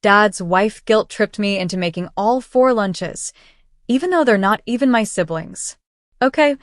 Dad's wife guilt-tripped me into making all 4 lunches, even though they're not even my siblings. Okay,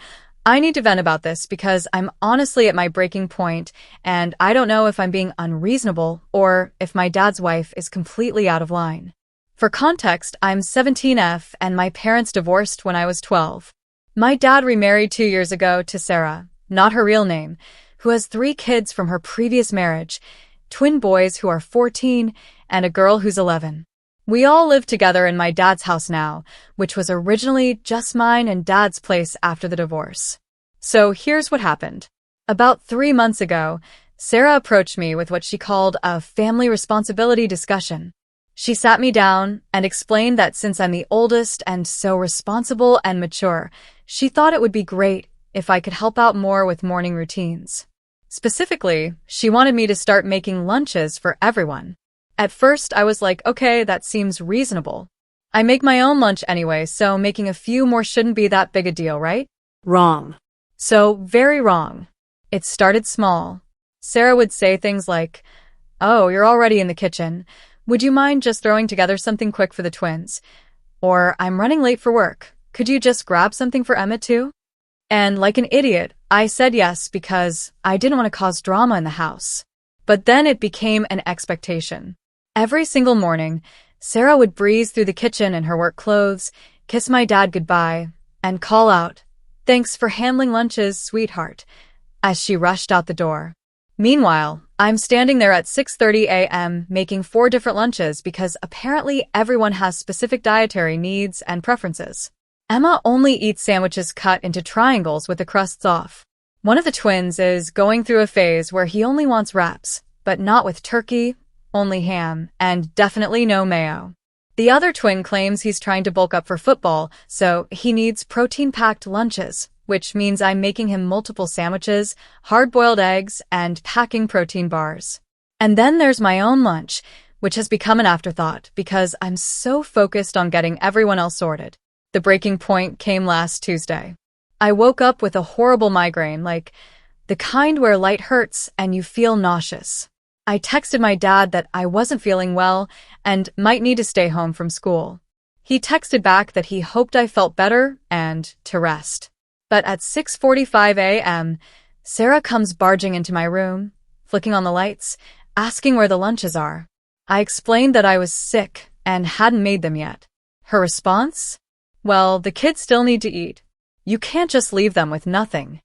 I need to vent about this because I'm honestly at my breaking point, and I don't know if I'm being unreasonable or if my dad's wife is completely out of line. For context, I'm 17F and my parents divorced when I was 12. My dad remarried 2 years ago to Sarah, not her real name, who has 3 kids from her previous marriage, twin boys who are 14 and a girl who's 11. We all live together in my dad's house now, which was originally just mine and dad's place after the divorce. So here's what happened. About 3 months ago, Sarah approached me with what she called a family responsibility discussion. She sat me down and explained that since I'm the oldest and so responsible and mature, she thought it would be great if I could help out more with morning routines. Specifically, she wanted me to start making lunches for everyone. At first, I was like, okay, that seems reasonable. I make my own lunch anyway, so making a few more shouldn't be that big a deal, right? Wrong. So, very wrong. It started small. Sarah would say things like, "Oh, you're already in the kitchen. Would you mind just throwing together something quick for the twins?" Or, "I'm running late for work. Could you just grab something for Emma too?" And like an idiot, I said yes because I didn't want to cause drama in the house. But then it became an expectation. Every single morning, Sarah would breeze through the kitchen in her work clothes, kiss my dad goodbye, and call out, "Thanks for handling lunches, sweetheart," as she rushed out the door. Meanwhile, I'm standing there at 6:30 a.m. making 4 different lunches because apparently everyone has specific dietary needs and preferences. Emma only eats sandwiches cut into triangles with the crusts off. One of the twins is going through a phase where he only wants wraps, but not with turkey, only ham, and definitely no mayo. The other twin claims he's trying to bulk up for football, so he needs protein-packed lunches, which means I'm making him multiple sandwiches, hard-boiled eggs, and packing protein bars. And then there's my own lunch, which has become an afterthought because I'm so focused on getting everyone else sorted. The breaking point came last Tuesday. I woke up with a horrible migraine, like the kind where light hurts and you feel nauseous. I texted my dad that I wasn't feeling well and might need to stay home from school. He texted back that he hoped I felt better and to rest. But at 6:45 a.m., Sarah comes barging into my room, flicking on the lights, asking where the lunches are. I explained that I was sick and hadn't made them yet. Her response? Well, the kids still need to eat. You can't just leave them with nothing.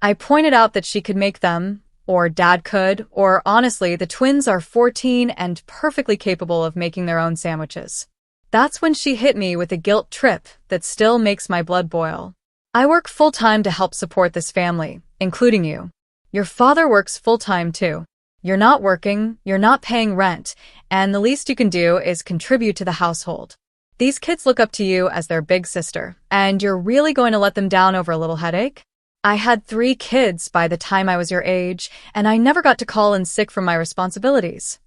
I pointed out that she could make them, or Dad could, or honestly, the twins are 14 and perfectly capable of making their own sandwiches. That's when she hit me with a guilt trip that still makes my blood boil. I work full-time to help support this family, including you. Your father works full-time too. You're not working, you're not paying rent, and the least you can do is contribute to the household. These kids look up to you as their big sister, and you're really going to let them down over a little headache? I had 3 kids by the time I was your age, and I never got to call in sick from my responsibilities.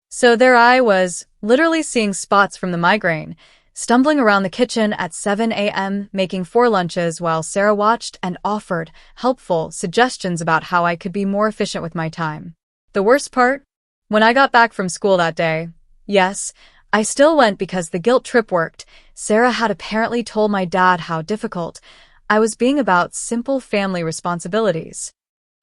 So there I was, literally seeing spots from the migraine, stumbling around the kitchen at 7 a.m. making 4 lunches while Sarah watched and offered helpful suggestions about how I could be more efficient with my time. The worst part? When I got back from school that day, yes, I still went because the guilt trip worked. Sarah had apparently told my dad how difficult I was being about simple family responsibilities.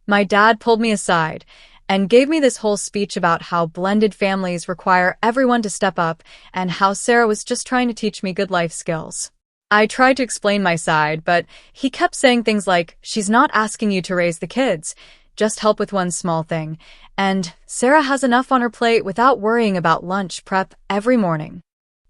My dad pulled me aside and gave me this whole speech about how blended families require everyone to step up and how Sarah was just trying to teach me good life skills. I tried to explain my side, but he kept saying things like, "She's not asking you to raise the kids, just help with one small thing," and Sarah has enough on her plate without worrying about lunch prep every morning.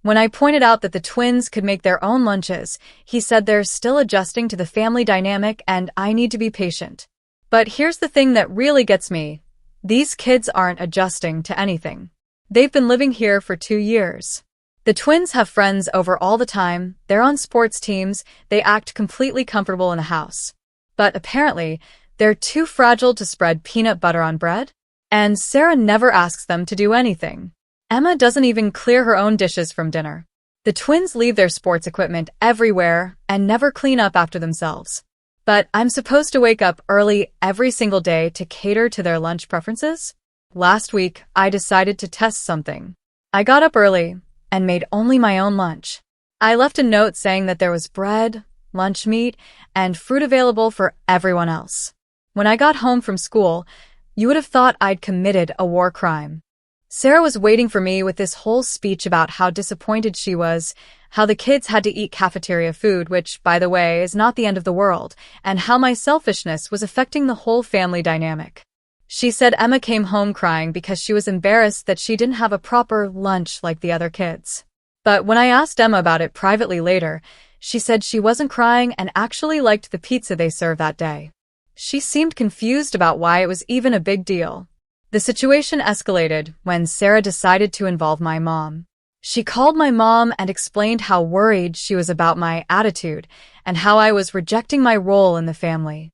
When I pointed out that the twins could make their own lunches, he said they're still adjusting to the family dynamic and I need to be patient. But here's the thing that really gets me. These kids aren't adjusting to anything. They've been living here for 2 years. The twins have friends over all the time, they're on sports teams, they act completely comfortable in the house. But apparently, they're too fragile to spread peanut butter on bread, and Sarah never asks them to do anything. Emma doesn't even clear her own dishes from dinner. The twins leave their sports equipment everywhere and never clean up after themselves. But I'm supposed to wake up early every single day to cater to their lunch preferences? Last week, I decided to test something. I got up early and made only my own lunch. I left a note saying that there was bread, lunch meat, and fruit available for everyone else. When I got home from school, you would have thought I'd committed a war crime. Sarah was waiting for me with this whole speech about how disappointed she was, how the kids had to eat cafeteria food, which, by the way, is not the end of the world, and how my selfishness was affecting the whole family dynamic. She said Emma came home crying because she was embarrassed that she didn't have a proper lunch like the other kids. But when I asked Emma about it privately later, she said she wasn't crying and actually liked the pizza they served that day. She seemed confused about why it was even a big deal. The situation escalated when Sarah decided to involve my mom. She called my mom and explained how worried she was about my attitude and how I was rejecting my role in the family.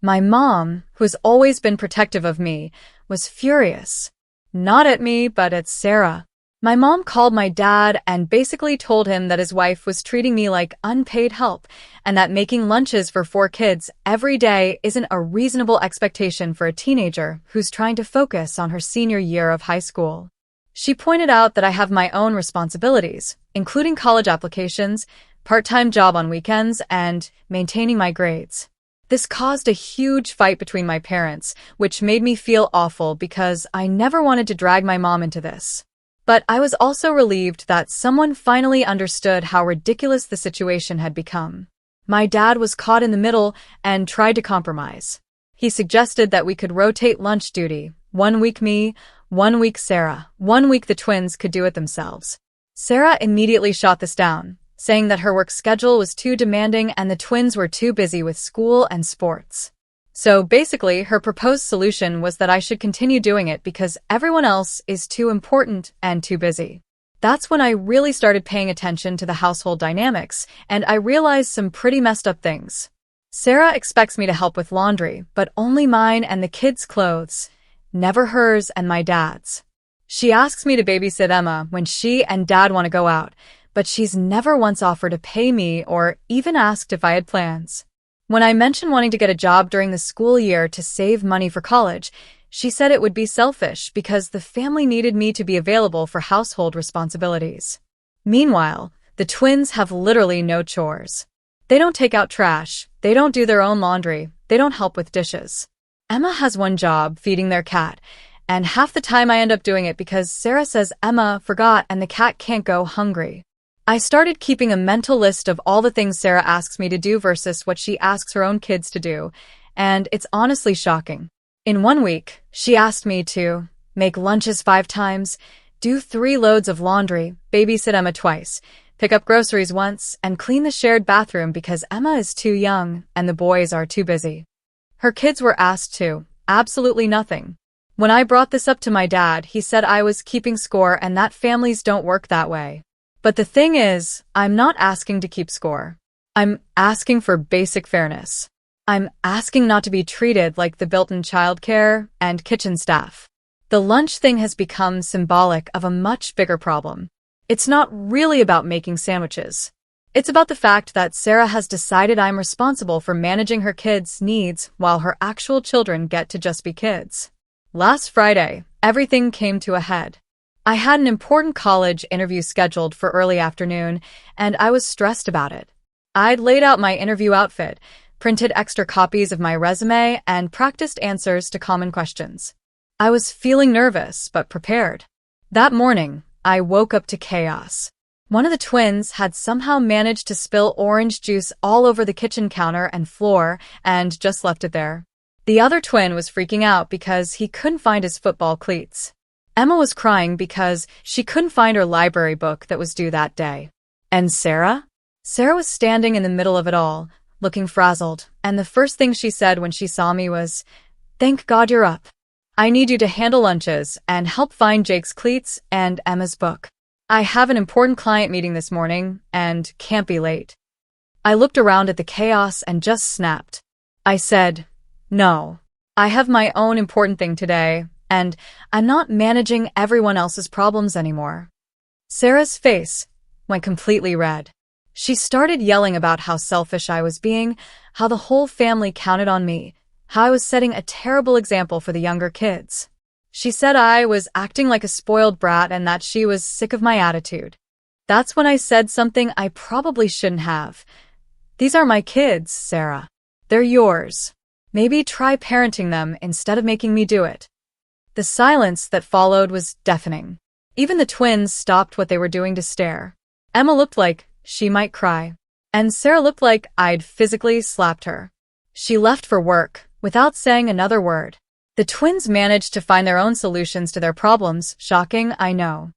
My mom, who's always been protective of me, was furious. Not at me, but at Sarah. My mom called my dad and basically told him that his wife was treating me like unpaid help and that making lunches for 4 kids every day isn't a reasonable expectation for a teenager who's trying to focus on her senior year of high school. She pointed out that I have my own responsibilities, including college applications, part-time job on weekends, and maintaining my grades. This caused a huge fight between my parents, which made me feel awful because I never wanted to drag my mom into this. But I was also relieved that someone finally understood how ridiculous the situation had become. My dad was caught in the middle and tried to compromise. He suggested that we could rotate lunch duty. 1 week me, 1 week Sarah, 1 week the twins could do it themselves. Sarah immediately shot this down, saying that her work schedule was too demanding and the twins were too busy with school and sports. So basically, her proposed solution was that I should continue doing it because everyone else is too important and too busy. That's when I really started paying attention to the household dynamics, and I realized some pretty messed up things. Sarah expects me to help with laundry, but only mine and the kids' clothes, never hers and my dad's. She asks me to babysit Emma when she and dad want to go out, but she's never once offered to pay me or even asked if I had plans. When I mentioned wanting to get a job during the school year to save money for college, she said it would be selfish because the family needed me to be available for household responsibilities. Meanwhile, the twins have literally no chores. They don't take out trash, they don't do their own laundry, they don't help with dishes. Emma has one job, feeding their cat, and half the time I end up doing it because Sarah says Emma forgot and the cat can't go hungry. I started keeping a mental list of all the things Sarah asks me to do versus what she asks her own kids to do, and it's honestly shocking. In 1 week, she asked me to make lunches 5 times, do 3 loads of laundry, babysit Emma twice, pick up groceries once, and clean the shared bathroom because Emma is too young and the boys are too busy. Her kids were asked to absolutely nothing. When I brought this up to my dad, he said I was keeping score and that families don't work that way. But the thing is, I'm not asking to keep score. I'm asking for basic fairness. I'm asking not to be treated like the built-in childcare and kitchen staff. The lunch thing has become symbolic of a much bigger problem. It's not really about making sandwiches. It's about the fact that Sarah has decided I'm responsible for managing her kids' needs while her actual children get to just be kids. Last Friday, everything came to a head. I had an important college interview scheduled for early afternoon, and I was stressed about it. I'd laid out my interview outfit, printed extra copies of my resume, and practiced answers to common questions. I was feeling nervous, but prepared. That morning, I woke up to chaos. One of the twins had somehow managed to spill orange juice all over the kitchen counter and floor and just left it there. The other twin was freaking out because he couldn't find his football cleats. Emma was crying because she couldn't find her library book that was due that day. And Sarah? Sarah was standing in the middle of it all, looking frazzled, and the first thing she said when she saw me was, "Thank God you're up. I need you to handle lunches and help find Jake's cleats and Emma's book. I have an important client meeting this morning and can't be late." I looked around at the chaos and just snapped. I said, "No, I have my own important thing today, and I'm not managing everyone else's problems anymore." Sarah's face went completely red. She started yelling about how selfish I was being, how the whole family counted on me, how I was setting a terrible example for the younger kids. She said I was acting like a spoiled brat and that she was sick of my attitude. That's when I said something I probably shouldn't have. These are my kids, Sarah. They're yours. Maybe try parenting them instead of making me do it. The silence that followed was deafening. Even the twins stopped what they were doing to stare. Emma looked like she might cry, and Sarah looked like I'd physically slapped her. She left for work without saying another word. The twins managed to find their own solutions to their problems. Shocking, I know.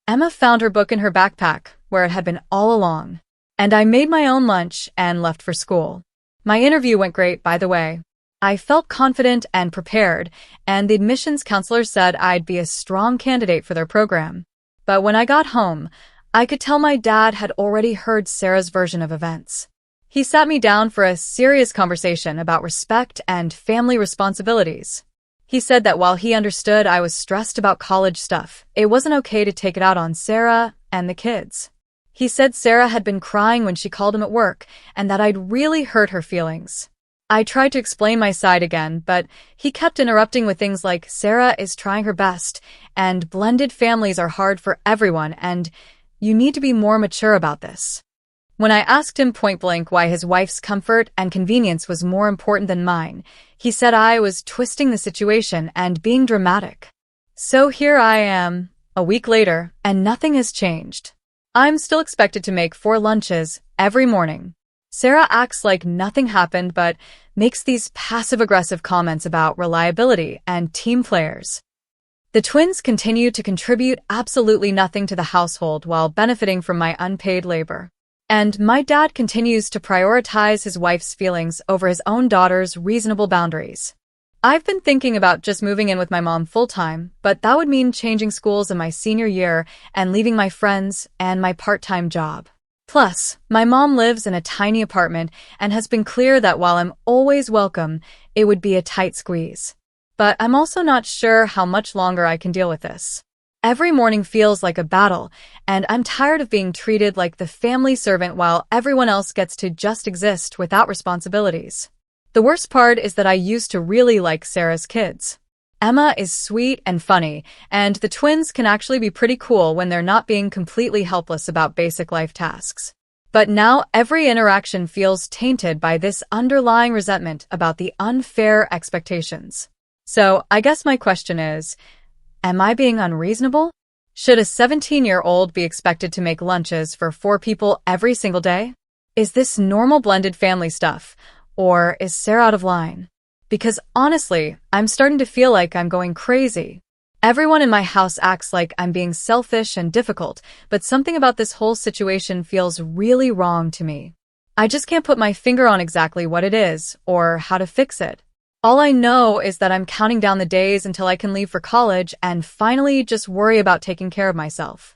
Emma found her book in her backpack, where it had been all along. And I made my own lunch and left for school. My interview went great, by the way. I felt confident and prepared, and the admissions counselor said I'd be a strong candidate for their program. But when I got home, I could tell my dad had already heard Sarah's version of events. He sat me down for a serious conversation about respect and family responsibilities. He said that while he understood I was stressed about college stuff, it wasn't okay to take it out on Sarah and the kids. He said Sarah had been crying when she called him at work, and that I'd really hurt her feelings. I tried to explain my side again, but he kept interrupting with things like Sarah is trying her best, and blended families are hard for everyone, and you need to be more mature about this. When I asked him point blank why his wife's comfort and convenience was more important than mine, he said I was twisting the situation and being dramatic. So here I am, a week later, and nothing has changed. I'm still expected to make 4 lunches every morning. Sarah acts like nothing happened but makes these passive-aggressive comments about reliability and team players. The twins continue to contribute absolutely nothing to the household while benefiting from my unpaid labor. And my dad continues to prioritize his wife's feelings over his own daughter's reasonable boundaries. I've been thinking about just moving in with my mom full-time, but that would mean changing schools in my senior year and leaving my friends and my part-time job. Plus, my mom lives in a tiny apartment and has been clear that while I'm always welcome, it would be a tight squeeze. But I'm also not sure how much longer I can deal with this. Every morning feels like a battle, and I'm tired of being treated like the family servant while everyone else gets to just exist without responsibilities. The worst part is that I used to really like Sarah's kids. Emma is sweet and funny, and the twins can actually be pretty cool when they're not being completely helpless about basic life tasks. But now every interaction feels tainted by this underlying resentment about the unfair expectations. So I guess my question is, am I being unreasonable? Should a 17-year-old be expected to make lunches for 4 people every single day? Is this normal blended family stuff, or is Sarah out of line? Because honestly, I'm starting to feel like I'm going crazy. Everyone in my house acts like I'm being selfish and difficult, but something about this whole situation feels really wrong to me. I just can't put my finger on exactly what it is, or how to fix it. All I know is that I'm counting down the days until I can leave for college and finally just worry about taking care of myself.